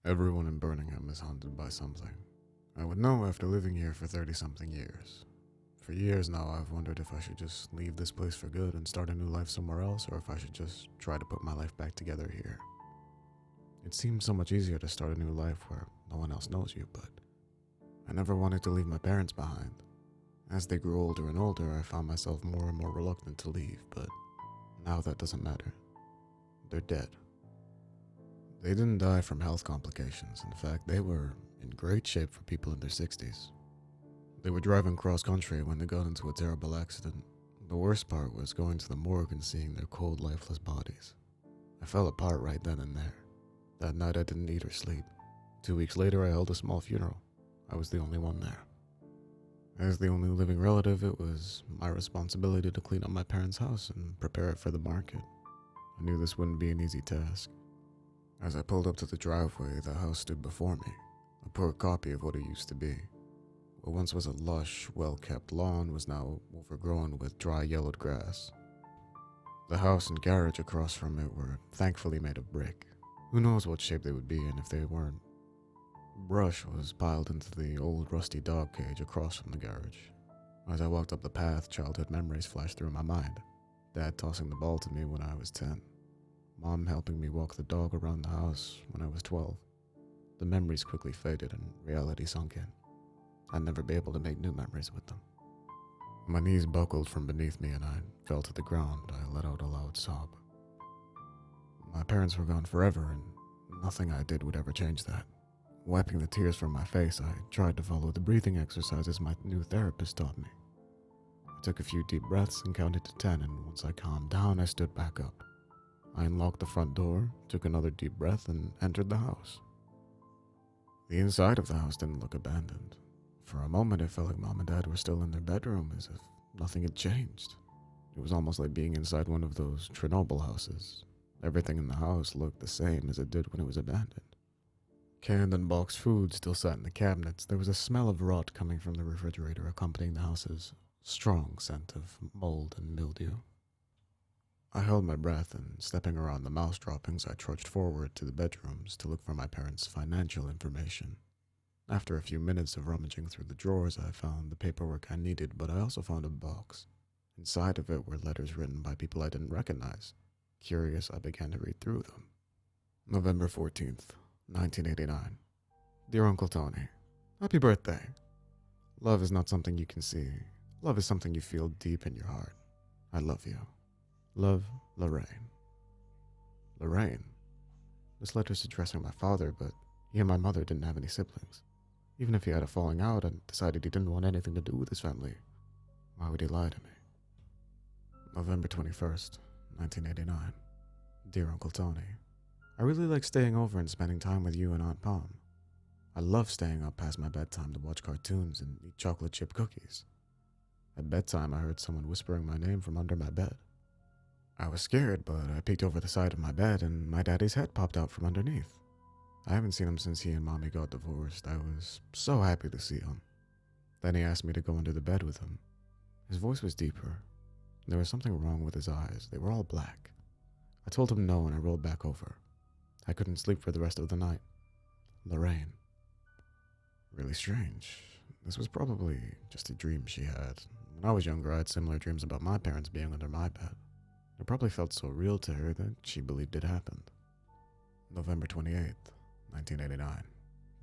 Everyone in Birmingham is haunted by something. I would know after living here for 30-something years. For years now, I've wondered if I should just leave this place for good and start a new life somewhere else, or if I should just try to put my life back together here. It seems so much easier to start a new life where no one else knows you, but I never wanted to leave my parents behind. As they grew older and older, I found myself more and more reluctant to leave, but now that doesn't matter. They're dead. They didn't die from health complications. In fact, they were in great shape for people in their 60s. They were driving cross-country when they got into a terrible accident. The worst part was going to the morgue and seeing their cold, lifeless bodies. I fell apart right then and there. That night I didn't eat or sleep. 2 weeks later I held a small funeral. I was the only one there. As the only living relative, it was my responsibility to clean up my parents' house and prepare it for the market. I knew this wouldn't be an easy task. As I pulled up to the driveway, the house stood before me, a poor copy of what it used to be. What once was a lush, well-kept lawn was now overgrown with dry, yellowed grass. The house and garage across from it were thankfully made of brick. Who knows what shape they would be in if they weren't. Brush was piled into the old rusty dog cage across from the garage. As I walked up the path, childhood memories flashed through my mind. Dad tossing the ball to me when I was 10. Mom helping me walk the dog around the house when I was 12. The memories quickly faded and reality sunk in. I'd never be able to make new memories with them. My knees buckled from beneath me and I fell to the ground. I let out a loud sob. My parents were gone forever and nothing I did would ever change that. Wiping the tears from my face, I tried to follow the breathing exercises my new therapist taught me. I took a few deep breaths and counted to 10, and once I calmed down, I stood back up. I unlocked the front door, took another deep breath, and entered the house. The inside of the house didn't look abandoned. For a moment, it felt like Mom and Dad were still in their bedroom, as if nothing had changed. It was almost like being inside one of those Chernobyl houses. Everything in the house looked the same as it did when it was abandoned. Canned and boxed food still sat in the cabinets. There was a smell of rot coming from the refrigerator, accompanying the house's strong scent of mold and mildew. I held my breath, and stepping around the mouse droppings, I trudged forward to the bedrooms to look for my parents' financial information. After a few minutes of rummaging through the drawers, I found the paperwork I needed, but I also found a box. Inside of it were letters written by people I didn't recognize. Curious, I began to read through them. November 14th, 1989. Dear Uncle Tony, happy birthday. Love is not something you can see. Love is something you feel deep in your heart. I love you. Love, Lorraine. Lorraine? This letter's addressing my father, but he and my mother didn't have any siblings. Even if he had a falling out and decided he didn't want anything to do with his family, why would he lie to me? November 21st, 1989. Dear Uncle Tony, I really like staying over and spending time with you and Aunt Pom. I love staying up past my bedtime to watch cartoons and eat chocolate chip cookies. At bedtime, I heard someone whispering my name from under my bed. I was scared, but I peeked over the side of my bed and my daddy's head popped out from underneath. I haven't seen him since he and Mommy got divorced. I was so happy to see him. Then he asked me to go under the bed with him. His voice was deeper. There was something wrong with his eyes. They were all black. I told him no and I rolled back over. I couldn't sleep for the rest of the night. Lorraine. Really strange. This was probably just a dream she had. When I was younger, I had similar dreams about my parents being under my bed. It probably felt so real to her that she believed it happened. November 28th, 1989.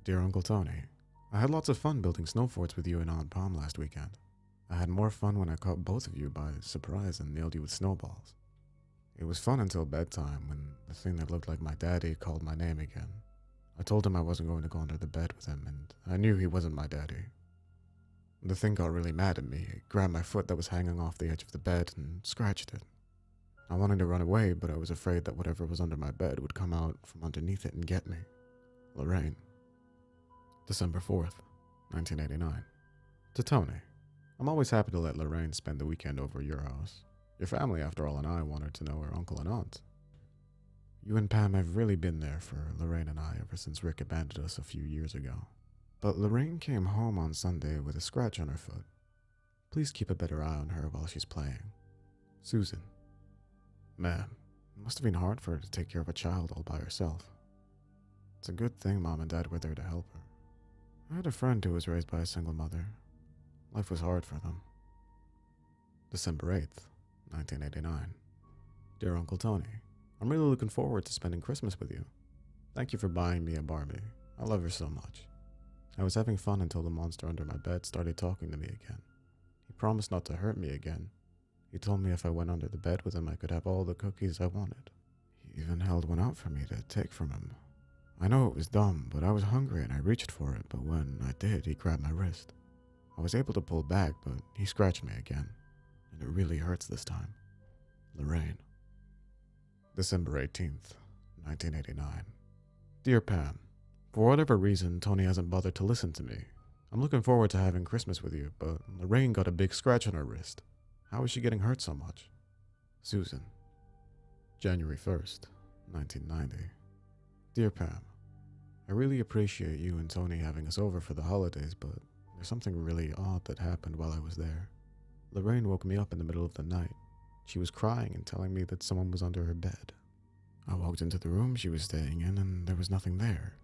Dear Uncle Tony, I had lots of fun building snow forts with you and Aunt Pom last weekend. I had more fun when I caught both of you by surprise and nailed you with snowballs. It was fun until bedtime when the thing that looked like my daddy called my name again. I told him I wasn't going to go under the bed with him, and I knew he wasn't my daddy. The thing got really mad at me. It grabbed my foot that was hanging off the edge of the bed and scratched it. I wanted to run away, but I was afraid that whatever was under my bed would come out from underneath it and get me. Lorraine. December 4th, 1989. To Tony, I'm always happy to let Lorraine spend the weekend over at your house. Your family, after all, and I want her to know her uncle and aunt. You and Pam have really been there for Lorraine and I ever since Rick abandoned us a few years ago. But Lorraine came home on Sunday with a scratch on her foot. Please keep a better eye on her while she's playing. Susan. Man, it must have been hard for her to take care of a child all by herself. It's a good thing Mom and Dad were there to help her. I had a friend who was raised by a single mother. Life was hard for them. December 8th, 1989. Dear Uncle Tony, I'm really looking forward to spending Christmas with you. Thank you for buying me a Barbie. I love her so much. I was having fun until the monster under my bed started talking to me again. He promised not to hurt me again. He told me if I went under the bed with him, I could have all the cookies I wanted. He even held one out for me to take from him. I know it was dumb, but I was hungry and I reached for it, but when I did, he grabbed my wrist. I was able to pull back, but he scratched me again, and it really hurts this time. Lorraine. December 18th, 1989. Dear Pam, for whatever reason, Tony hasn't bothered to listen to me. I'm looking forward to having Christmas with you, but Lorraine got a big scratch on her wrist. How is she getting hurt so much? Susan. January 1st, 1990. Dear Pam, I really appreciate you and Tony having us over for the holidays, but there's something really odd that happened while I was there. Lorraine woke me up in the middle of the night. She was crying and telling me that someone was under her bed. I walked into the room she was staying in and there was nothing there.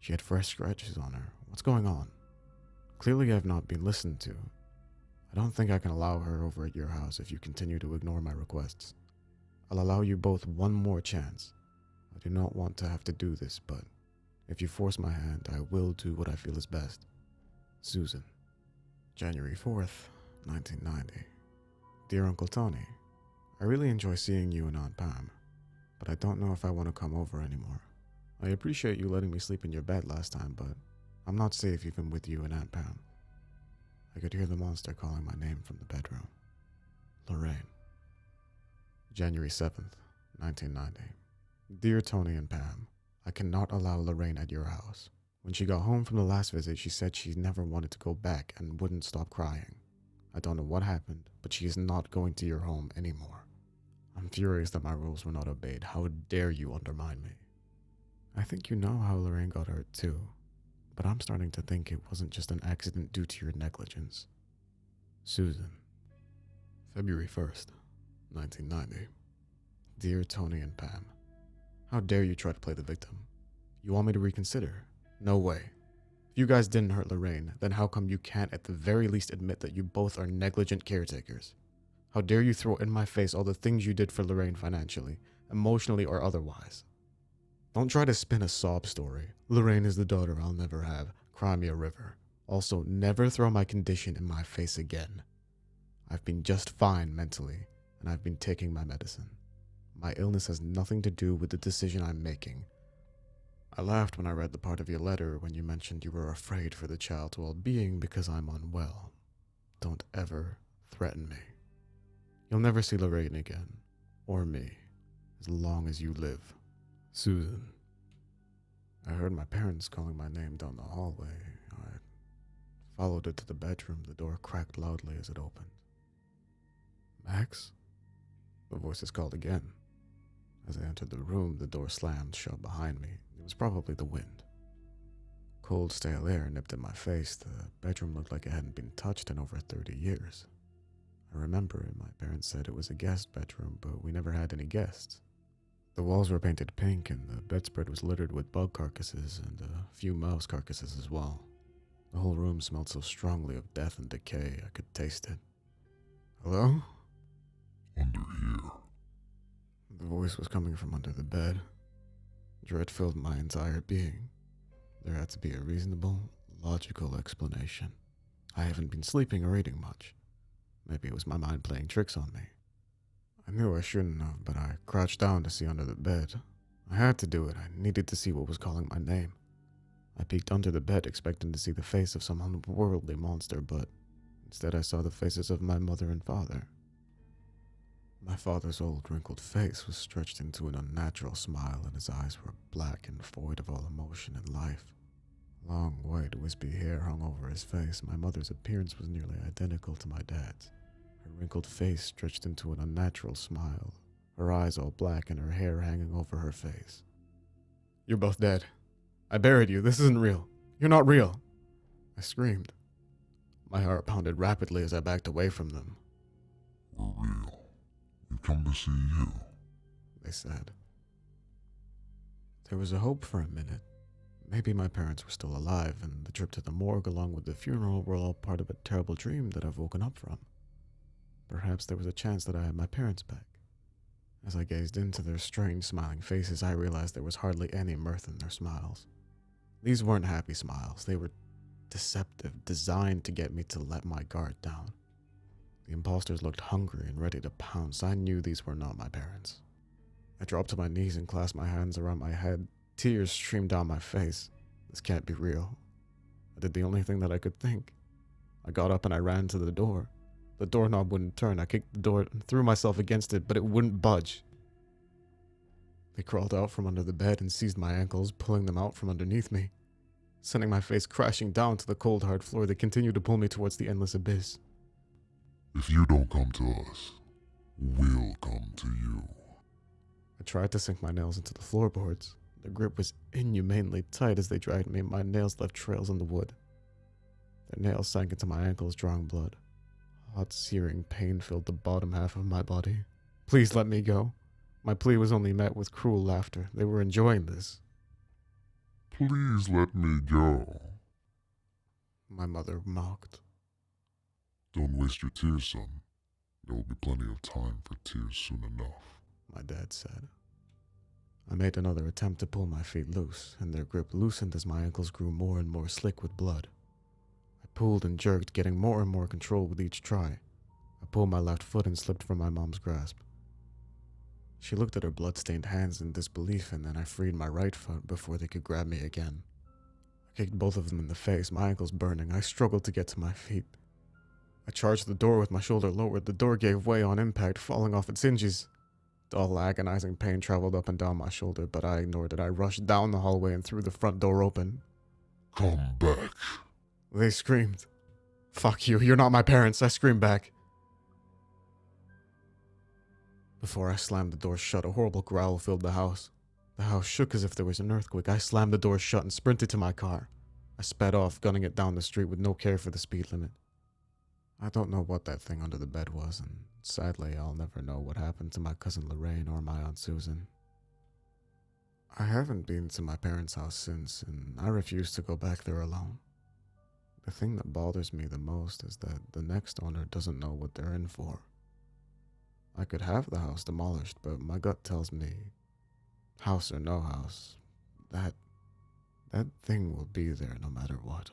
She had fresh scratches on her. What's going on? Clearly I've not been listened to. I don't think I can allow her over at your house if you continue to ignore my requests. I'll allow you both one more chance. I do not want to have to do this, but if you force my hand, I will do what I feel is best. Susan. January 4th, 1990. Dear Uncle Tony, I really enjoy seeing you and Aunt Pam, but I don't know if I want to come over anymore. I appreciate you letting me sleep in your bed last time, but I'm not safe even with you and Aunt Pam. I could hear the monster calling my name from the bedroom. Lorraine. January 7th, 1990. Dear Tony and Pam, I cannot allow Lorraine at your house. When she got home from the last visit, she said she never wanted to go back and wouldn't stop crying. I don't know what happened, but she is not going to your home anymore. I'm furious that my rules were not obeyed. How dare you undermine me? I think you know how Lorraine got hurt too, but I'm starting to think it wasn't just an accident due to your negligence. Susan. February 1st, 1990. Dear Tony and Pam, how dare you try to play the victim? You want me to reconsider? No way. If you guys didn't hurt Lorraine, then how come you can't at the very least admit that you both are negligent caretakers? How dare you throw in my face all the things you did for Lorraine financially, emotionally or otherwise? Don't try to spin a sob story. Lorraine is the daughter I'll never have. Cry me a river. Also, never throw my condition in my face again. I've been just fine mentally, and I've been taking my medicine. My illness has nothing to do with the decision I'm making. I laughed when I read the part of your letter when you mentioned you were afraid for the child's well-being because I'm unwell. Don't ever threaten me. You'll never see Lorraine again, or me, as long as you live. Susan. I heard my parents calling my name down the hallway. I followed it to the bedroom. The door cracked loudly as it opened. Max? The voices called again. As I entered the room, the door slammed shut behind me. It was probably the wind. Cold, stale air nipped in my face. The bedroom looked like it hadn't been touched in over 30 years. I remember it. My parents said it was a guest bedroom, but we never had any guests. The walls were painted pink, and the bedspread was littered with bug carcasses and a few mouse carcasses as well. The whole room smelled so strongly of death and decay, I could taste it. Hello? Under here. The voice was coming from under the bed. Dread filled my entire being. There had to be a reasonable, logical explanation. I haven't been sleeping or eating much. Maybe it was my mind playing tricks on me. I knew I shouldn't have, but I crouched down to see under the bed. I had to do it. I needed to see what was calling my name. I peeked under the bed, expecting to see the face of some unworldly monster, but instead I saw the faces of my mother and father. My father's old, wrinkled face was stretched into an unnatural smile, and his eyes were black and void of all emotion and life. Long, white, wispy hair hung over his face. My mother's appearance was nearly identical to my dad's. Her wrinkled face stretched into an unnatural smile, her eyes all black and her hair hanging over her face. You're both dead. I buried you. This isn't real. You're not real. I screamed. My heart pounded rapidly as I backed away from them. We're real. We come to see you, they said. There was a hope for a minute. Maybe my parents were still alive, and the trip to the morgue along with the funeral were all part of a terrible dream that I've woken up from. Perhaps there was a chance that I had my parents back. As I gazed into their strange smiling faces, I realized there was hardly any mirth in their smiles. These weren't happy smiles, they were deceptive, designed to get me to let my guard down. The imposters looked hungry and ready to pounce. I knew these were not my parents. I dropped to my knees and clasped my hands around my head. Tears streamed down my face. This can't be real. I did the only thing that I could think. I got up and I ran to the door. The doorknob wouldn't turn. I kicked the door and threw myself against it, but it wouldn't budge. They crawled out from under the bed and seized my ankles, pulling them out from underneath me. Sending my face crashing down to the cold, hard floor, they continued to pull me towards the endless abyss. If you don't come to us, we'll come to you. I tried to sink my nails into the floorboards. Their grip was inhumanely tight as they dragged me, and my nails left trails in the wood. Their nails sank into my ankles, drawing blood. Hot, searing pain filled the bottom half of my body. Please let me go. My plea was only met with cruel laughter. They were enjoying this. Please let me go. My mother mocked. Don't waste your tears, son. There will be plenty of time for tears soon enough. My dad said. I made another attempt to pull my feet loose, and their grip loosened as my ankles grew more and more slick with blood. I pulled and jerked, getting more and more control with each try. I pulled my left foot and slipped from my mom's grasp. She looked at her blood-stained hands in disbelief, and then I freed my right foot before they could grab me again. I kicked both of them in the face, my ankles burning. I struggled to get to my feet. I charged the door with my shoulder lowered. The door gave way on impact, falling off its hinges. Dull, agonizing pain traveled up and down my shoulder, but I ignored it. I rushed down the hallway and threw the front door open. Come back. They screamed. Fuck you, you're not my parents, I screamed back. Before I slammed the door shut, a horrible growl filled the house. The house shook as if there was an earthquake. I slammed the door shut and sprinted to my car. I sped off, gunning it down the street with no care for the speed limit. I don't know what that thing under the bed was, and sadly, I'll never know what happened to my cousin Lorraine or my Aunt Susan. I haven't been to my parents' house since, and I refuse to go back there alone. The thing that bothers me the most is that the next owner doesn't know what they're in for. I could have the house demolished, but my gut tells me, house or no house, that thing will be there no matter what.